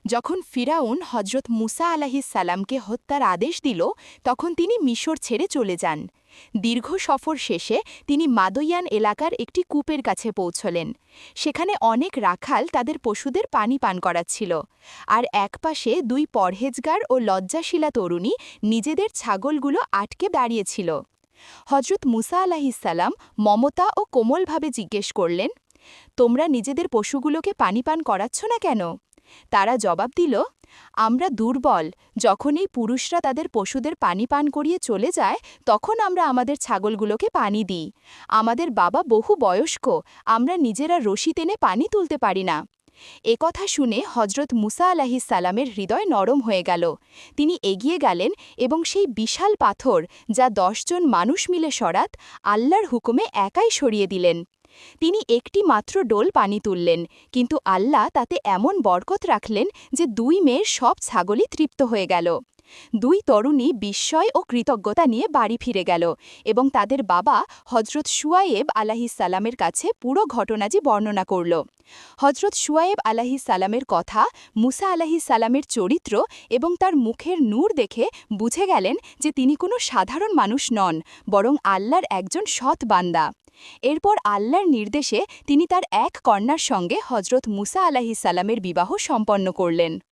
যখন ফিরাউন হজরত মুসা আলাহিসাল্লামকে হত্যার আদেশ দিল তখন তিনি মিশর ছেড়ে চলে যান। দীর্ঘ সফর শেষে তিনি মাদয়ান এলাকার একটি কূপের কাছে পৌঁছলেন। সেখানে অনেক রাখাল তাদের পশুদের পানি পান করাচ্ছিল, আর একপাশে দুই পরহেজগার ও লজ্জাশীলা তরুণী নিজেদের ছাগলগুলো আটকে দাঁড়িয়েছিল। হজরত মুসা আলাহিসাল্লাম মমতা ও কোমলভাবে জিজ্ঞেস করলেন, তোমরা নিজেদের পশুগুলোকে পানি পান করাচ্ছ না কেন? তারা জবাব দিল, আমরা দুর্বল, যখন এই পুরুষরা তাদের পশুদের পানি পান করিয়ে চলে যায় তখন আমরা আমাদের ছাগলগুলোকে পানি দিই। আমাদের বাবা বহু বয়স্ক, আমরা নিজেরা রশি টেনে পানি তুলতে পারি না। একথা শুনে হজরত মুসা আলাহিসাল্লামের হৃদয় নরম হয়ে গেল। তিনি এগিয়ে গেলেন এবং সেই বিশাল পাথর, যা ১০ জন মানুষ মিলে সরাত, আল্লাহর হুকুমে একাই সরিয়ে দিলেন। তিনি একটি মাত্র ডোল পানি তুললেন, কিন্তু আল্লাহ তাতে এমন বরকত রাখলেন যে ২ মেয়ের সব ছাগলই তৃপ্ত হয়ে গেল। ২ তরুণী বিস্ময় ও কৃতজ্ঞতা নিয়ে বাড়ি ফিরে গেল এবং তাদের বাবা হজরত শুয়ায়েব আলাহিসাল্লামের কাছে পুরো ঘটনাটি বর্ণনা করল। হজরত শুয়ায়েব আলাহিসাল্লামের কথা, মুসা আলাহিসাল্লামের চরিত্র এবং তার মুখের নূর দেখে বুঝে গেলেন যে তিনি কোনো সাধারণ মানুষ নন, বরং আল্লাহর একজন সৎ বান্দা। এরপর আল্লাহর নির্দেশে তিনি তার এক কন্যার সঙ্গে হজরত মুসা আলাহিসাল্লামের বিবাহ সম্পন্ন করলেন।